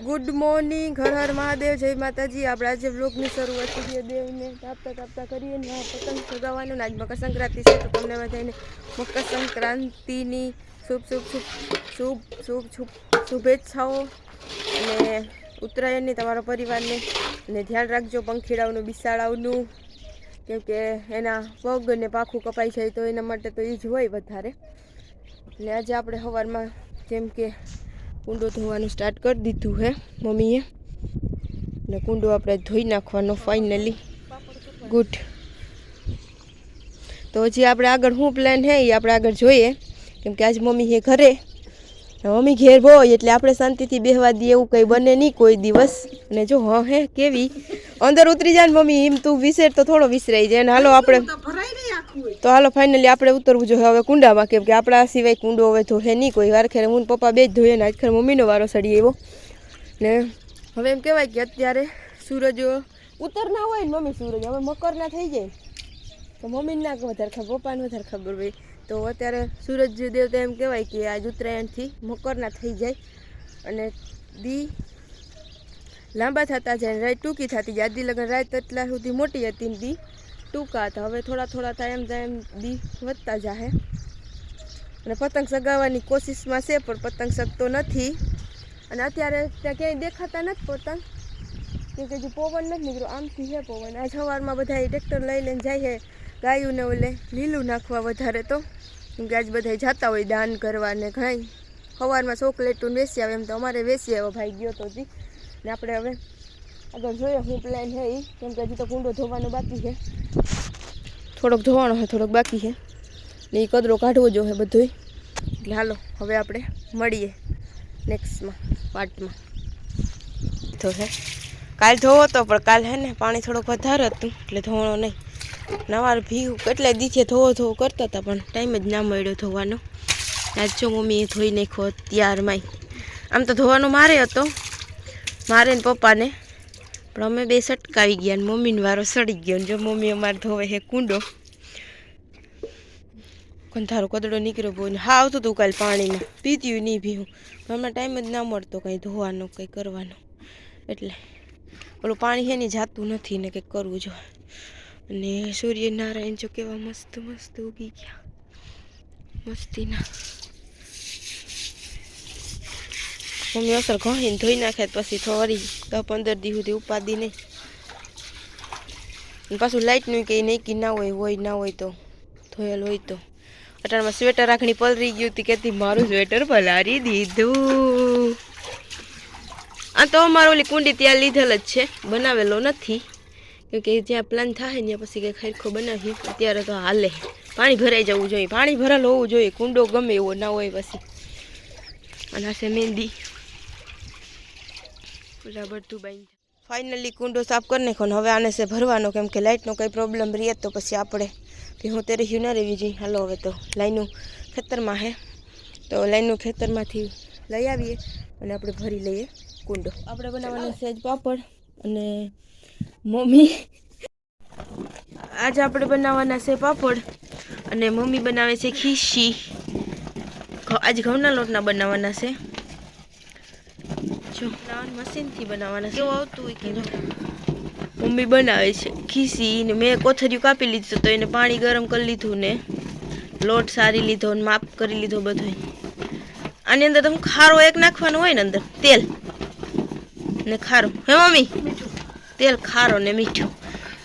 Good morning, Har Har Mahadev, જય માતાજી। આપણે આજે વ્લોગની શરૂઆત સૂર્યદેવને તાપતા કરીએ ને પતંગ ચગાવવાનું। આજ મકર સંક્રાંતિ છે, તો તમને બધાને મકર સંક્રાંતિની શુભેચ્છાઓ અને ઉત્તરાયણની તમારા પરિવારને અને ધ્યાન રાખજો પંખીડાઓનું, બિસાડાઓનું, કેમ કે એના પગ ને પાખું કપાઈ જાય તો એના માટે તો એ જ હોય વધારે। એટલે આજે આપણે સવારમાં જેમ કે કુંડો ધોવાનું સ્ટાર્ટ કરી દીધું હે મમ્મીએ, ને કુંડો આપણે ધોઈ નાખવાનો ફાઇનલી। ગુડ। તો હજી આપણે આગળ શું પ્લાન છે એ આપણે આગળ જોઈએ, કેમ કે આજ મમ્મી હે ઘરે, મમ્મી ઘેર હોય એટલે આપણે શાંતિથી બેહવા દઈએ એવું કંઈ બને નહીં કોઈ દિવસ। અને જો હા હે કેવી અંદર ઉતરી જાય ને મમ્મી, એમ તું વિસર તો થોડો વિસરાઈ જાય ને। હાલો આપણે તો હાલો ફાઇનલી આપણે ઉતરવું જોઈએ હવે કુંડામાં, કેમ કે આપણા સિવાય કુંડો હવે ધોહે નહીં કોઈ વાર। ખેર હું પપ્પા બે જ ધોઈએ ને આજ ખેર મમ્મીનો વારો સડી આવ્યો ને। હવે એમ કહેવાય કે અત્યારે સૂરજ ઉત્તરના હોય ને મમ્મી, સૂરજ હવે મકરના થઈ જાય તો મમ્મીને ના વધારે ખબર, પપ્પાને વધારે ખબર હોય। તો અત્યારે સૂરજ દેવતા એમ કહેવાય કે આજ ઉત્તરાયણથી મકરના થઈ જાય અને દી લાંબા થતા જાય, રાત ટૂંકી થતી જાય। આદિ લગન રાત એટલા સુધી મોટી હતી ને દી ટૂંકા હતા, હવે થોડા થોડા થાય એમ દી વધતા જાહે। અને પતંગ સગાવવાની કોશિશમાં છે પણ પતંગ સગતો નથી, અને અત્યારે ત્યાં ક્યાંય દેખાતા નથી પતંગ, કેમ કે જો પવન નથી નીકળ્યો, આમથી છે પવન। આજ સવારમાં બધા ટ્રેક્ટર લઈ લઈને જાય છે ગાયુંને ઓલે લીલું નાખવા વધારે, તો કેમ કે આજ બધા જતા હોય દાન કરવા ને ઘણા સવારમાં ચોકલેટું વેચી આવે, એમ તો અમારે વેચી આવ્યો ભાઈ ગયો તો દી ને। આપણે હવે આગળ જોઈએ શું પ્લાન છે એ, કેમ કે હજી તો કુંડો ધોવાનો બાકી છે, થોડોક ધોવાનો છે, થોડોક બાકી છે ને એ કદરો કાઢવો જોઈએ બધોય। એટલે હાલો હવે આપણે મળીએ નેક્સ્ટમાં પાર્ટમાં। તો હે કાલ ધોવો તો પણ કાલ હે ને પાણી થોડુંક વધારે હતું એટલે ધોવાનો નહીં। નવાર ભીવું કેટલા દીથી ધોવો કરતા હતા પણ ટાઈમ જ ના મળ્યો ધોવાનો। આજ જો મમ્મીએ ધોઈ નાખ્યો ત્યારમાંય। આમ તો ધોવાનો મારે હતો, મારે ને પપ્પાને, પણ અમે બે સટકાવી ગયા ને મમ્મીને વારો સડી ગયો ને જો મમ્મી અમારે ધોવે હે કુંડો। કંધારો કદડો નીકળ્યો બહુ ને હા આવતું હતું કાલે પાણીમાં, પીત્યું નહીં ભીવું, પણ હમણાં ટાઈમ જ ના મળતો કંઈ ધોવાનો કંઈ કરવાનો, એટલે ઓલું પાણી હે ને જાતું નથી ને કંઈક કરવું જોઈએ। અને સૂર્યનારાયણ જો કેવા મસ્ત મસ્ત ઉગી ગયા, મસ્તીના। મમ્મી અસર ઘસીને ધોઈ નાખે પછી થોડી 10-15 દી સુધી ઉપાદી નહીં। પાછું લાઇટનું કંઈ નક્કી ના હોય ના હોય તો ધોયેલ હોય તો। અટાણમાં સ્વેટર રાખણી પલરી ગયું હતી, કહેતી મારું સ્વેટર પલારી દીધું। આ તો અમારો ઓલી કુંડી ત્યાં લીધેલ જ છે, બનાવેલો નથી, કેમ કે જ્યાં પ્લાન થાય ત્યાં પછી કંઈ ખરખો બનાવી। અત્યારે તો હાલે પાણી ભરાઈ જવું જોઈએ, પાણી ભરેલ હોવું જોઈએ, કુંડો ગમે એવો ના હોય પછી। અને આ છે મહેંદી બરાબર તું બાઈ। ફાઇનલી કુંડો સાફ કરી નાખો ને હવે આને છે ભરવાનો, કેમ કે લાઇટનો કંઈ પ્રોબ્લેમ રહે તો પછી આપણે હું તે રહ્યું ના રહેવી જોઈએ। હાલો હવે તો લાઈનું ખેતરમાં છે, તો લાઈનું ખેતરમાંથી લઈ આવીએ અને આપણે ભરી લઈએ કુંડો। આપણે બનાવવાનો છે જ પાપડ, અને મમ્મી આજે આપણે બનાવવાના છે પાપડ અને મમ્મી બનાવે છે ખીચી। આજે ઘઉંના લોટના બનાવવાના છે, જો મશીનથી બનાવવાના કેવું આવતું હોય કે મમ્મી બનાવે છે ખીચી ને મેં કોથરિયું કાપી લીધું તો એને પાણી ગરમ કરી લીધું ને લોટ સારી લીધો ને માપ કરી લીધો બધો। આની અંદર તો હું ખારો એક નાખવાનો હોય ને, અંદર તેલ ને ખારો, હે મમ્મી તેલ ખારો ને મીઠું।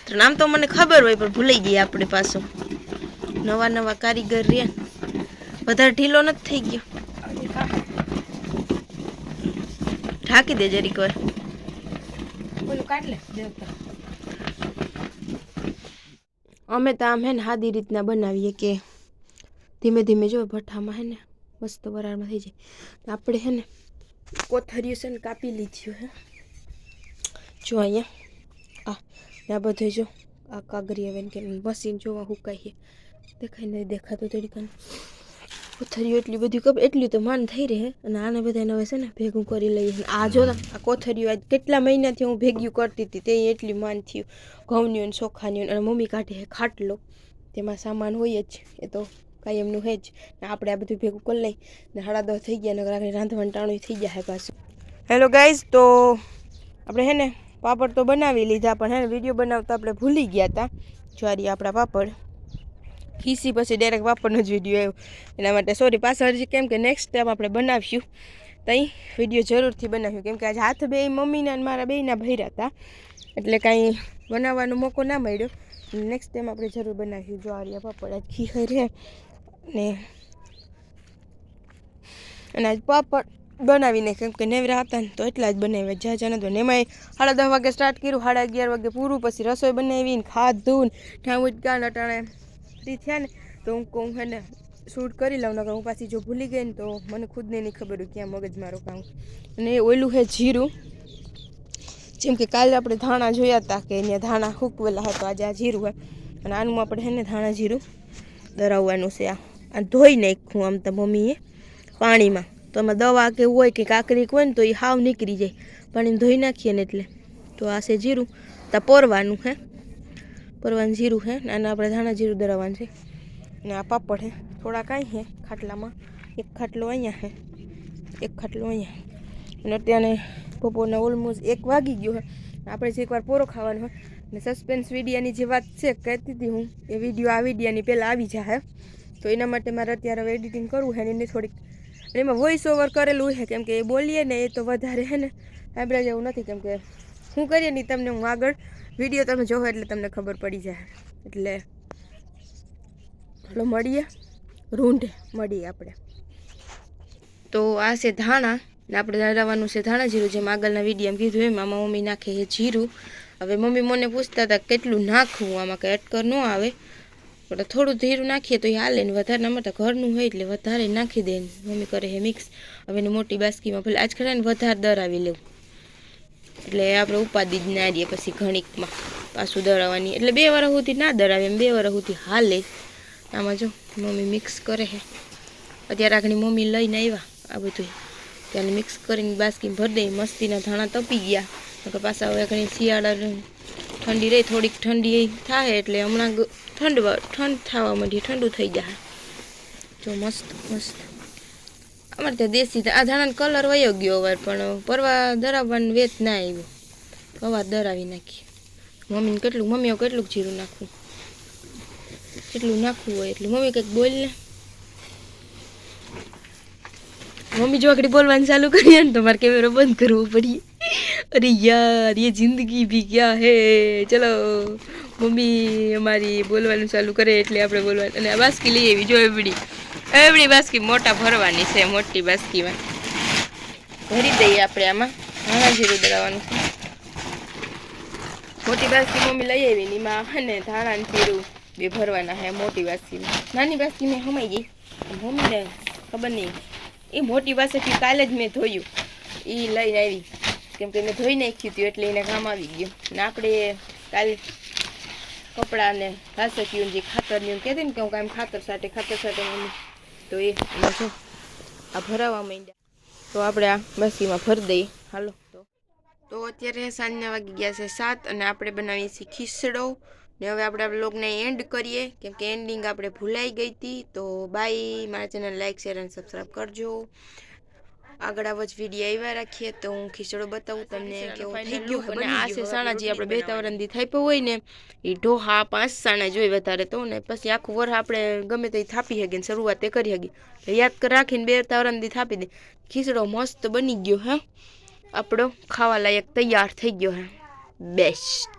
તો નામ તો મને ખબર હોય પણ ભૂલાઈ ગઈ આપણે પાછો, નવા કારીગર રહ્યા, વધારે ઢીલો નથી થઈ ગયો। ઢાંકી દે જરીક વાર, ઓલું કાઢ લે। અમે તો આમ હે ને સાદી રીતના બનાવીએ કે ધીમે ધીમે જો ભઠ્ઠામાં હે ને મસ્ત વરાળમાં થઈ જાય। આપણે હે ને કોથરિયું છે ને કાપી લીધું હે, જો અહીંયા આ બધું જો આ કાગરી આવે ને કે મશીન જોવા હુકાય દેખાય નહીં દેખાતું તરીકે કોથરિયું એટલી બધી એટલી તો માન થઈ રહે। અને આને બધાને હવે છે ને ભેગું કરી લઈએ। આ જો આ કોથરિયું આજ કેટલા મહિનાથી હું ભેગ્યું કરતી હતી, તે એટલી માન થયું ઘઉંની ને ચોખાની। અને મમ્મી કાઢે ખાટલો, તેમાં સામાન હોય જ, એ તો કાયમનું હે જ ને। આપણે આ બધું ભેગું કરી લઈ ને 10:30 થઈ ગયા ને રાંધવાનું ટાણું થઈ જાય પાછું। હેલો ગાઈઝ, તો આપણે હે ને પાપડ તો બનાવી લીધા, પણ હે ને વિડીયો બનાવતા આપણે ભૂલી ગયા હતા. જ્વારી આપણા પાપડ ખીસી પછી ડાયરેક્ટ પાપડનો જ વિડીયો આવ્યો. એના માટે સોરી. પાછળ હજી કેમ કે નેક્સ્ટ ટાઈમ આપણે બનાવીશું તઈ વિડીયો જરૂરથી બનાવ્યું, કેમ કે આજે હાથ બે મમ્મીના અને મારા બેયના ભર્યા હતા, એટલે કાંઈ બનાવવાનો મોકો ના મળ્યો. નેક્સ્ટ ટાઈમ આપણે જરૂર બનાવીશું. જ્વારી પાપડ આજ ખીર છે અને આજ પાપડ બનાવીને, કેમ કે નેવરા હતા ને તો એટલા જ બનાવ્યા, જ્યાં નથી બને. એમાંય 10:30 વાગે સ્ટાર્ટ કર્યું, 11:30 વાગે પૂરું. પછી રસોઈ બનાવીને ખાધું ઠામ ઉચકા લટાણે ફ્રી થયા ને તો હું કહું હે ને શૂટ કરી લઉં, નકર હું પાછી જો ભૂલી ગઈ ને તો મને ખુદને નહીં ખબર હોય ક્યાં મગજ મારો કામ. અને ઓલું છે જીરું, જેમ કે કાલે આપણે ધાણા જોયા હતા કે અહીંયા ધાણા સૂકવેલા હતા, આજે આ જીરું હોય. અને આનું આપણે હે ને ધાણા જીરું દરાવવાનું છે. આ ધોઈ નાખ્યું આમ તો મમ્મીએ પાણીમાં. તો એમાં દવા કે હોય કે કાકરીક હોય ને તો એ હાવ નીકળી જાય, પાણીમાં ધોઈ નાખીએ ને એટલે. તો આ છે જીરું, તો પરવાનું હે, પરવાનું જીરું હે. અને આપણે ધાણા જીરું દરાવવાનું છે. અને આ પાપડ હે, થોડા કાંઈ હે ખાટલામાં, એક ખાટલો અહીંયા હે, એક ખાટલો અહીંયા. અને અત્યારે બપોરના ઓલમોસ્ટ 1 વાગી ગયો હે. આપણે જે એકવાર પોરો ખાવાનો હોય ને સસ્પેન્સ વિડીયાની જે વાત છે કહેતી હતી હું, એ વિડીયો આ વિડીયાની પહેલાં આવી જાય. તો એના માટે મારે અત્યારે હવે એડિટિંગ કરવું છે ને એને થોડીક, એમાં વોઇસ ઓવર કરેલું છે, કેમ કે એ બોલીએ ને એ તો વધારે હે ને સાંભળ્યા જેવું નથી, કેમ કે શું કરીએ નહીં તમને હું આગળ વિડીયો તમે જોવો એટલે તમને ખબર પડી જાય. એટલે ચાલો મળીએ, રૂંઢે મળીએ આપણે. તો આ છે ધાણા ને આપણે દરાવવાનું છે ધાણા જીરું, જેમ આગળના વિડીયોમાં કીધું એમ. આમાં મમ્મી નાખે છે જીરું. હવે મમ્મી મને પૂછતા હતા કેટલું નાખવું, આમાં કંઈ અટકર ન આવે, એટલે થોડું જીરું નાખીએ તો એ હાલે ને, વધારે ના તો ઘરનું હોય એટલે વધારે નાખી દે. મમ્મી કરે છે મિક્સ. હવે એની મોટી બાસ્કીમાં ભલે આજ ખરા ને વધારે દરાવી લેવું, એટલે આપણે ઉપાદી જ ના રહીએ પછી ઘણીકમાં પાછું દરાવવાની. એટલે 2 વાર સુધી ના દરાવે, એમ 2 વાર સુધી હાલે. આમાં જો મમ્મી મિક્સ કરે છે. અત્યારે આગળ મમ્મી લઈને આવ્યા આ બધું, ત્યારે મિક્સ કરીને બાસ્કીમાં ભરી દઈ. મસ્તીના ધાણા તપી ગયા, નકર પાછા હવે ઘણી શિયાળા ઠંડી રહી, થોડીક ઠંડી થાય એટલે હમણાં ઠંડ થવા માંડી, ઠંડુ થઈ જાય. જો મસ્ત મસ્ત અમારે ત્યાં દેશી આ ધાણાનો કલર વયો ગયો હવે, પણ પરવા દરાવવાનું વેત ના આવ્યો, અવાર દરાવી નાખી. મમ્મીને મમ્મીઓ કેટલું જીરું નાખવું, કેટલું નાખવું હોય એટલું. મમ્મી કંઈક બોલ ને. મમ્મી જો આકડી બોલવાનું ચાલુ કરીએ ને તો મારે કેમેરો બંધ કરવો પડીએ. અરે યાર ये जिंदगी भी क्या है. ચલો મમ્મી અમારી બોલવાનું ચાલુ કરે એટલે આપણે બોલવાનું. અને આ બાસ્કી લઈ આવી જો, એવડી બાસ્કી મોટા ભરવાની છે. મોટી બાસ્કીમાં ભરી દઈએ આપણે. આમાં ધાણા જીરું દરાવવાનું છે. મોટી બાસ્કી મમ્મી લઈ આવી ને એમાં હે ને ધાણા ને જીરું બે ભરવાના છે મોટી બાસ્કીમાં. નાની બાસ્કીમાં હમાઈ ગઈ, મમ્મીને ખબર નહીં. એ મોટી બાસ્કી કાલે જ મેં ધોયું, એ લઈને આવી, કેમ કે મેં ધોઈ નાખ્યું હતું એટલે એને કામ આવી ગયું. ને આપણે કાલે કપડાને ઘાસક્યું જે ખાતરની કહેતી ને કે હું કાંઈ ખાતર સાટે મમ્મી, તો એ જો આ ભરાવા માંડ્યા. તો આપણે આ બાસ્કીમાં ભરી દઈએ. હાલો તો અત્યારે સાંજના વાગી ગયા છે 7 અને આપણે બનાવીએ છીએ ખીચડો. ને હવે આપણે બ્લોગને એન્ડ કરીએ, કેમ કે એન્ડિંગ આપણે ભૂલાઈ ગઈ હતી. તો બાય. મારા ચેનલ લાઈક શેર અને સબસ્ક્રાઈબ કરજો. આગળ આવો જ વિડીયો આવ્યા રાખીએ તો હું ખીચડો બતાવું તમને કેવું થઈ ગયું. અને આ છે સાણા જે આપણે 2 તાવરંદી થાપ્યો હોય ને એ ઢોહા 5 સાણા જોઈ વધારે તો, ને પછી આખું વર આપણે ગમે તે થાપી શકીએ ને શરૂઆત એ કરી શકીએ. તો યાદ રાખીને 2 તાવરંદી થાપી દે. ખીચડો મસ્ત બની ગયો હે, આપણો ખાવા લાયક તૈયાર થઈ ગયો હે. બેસ્ટ.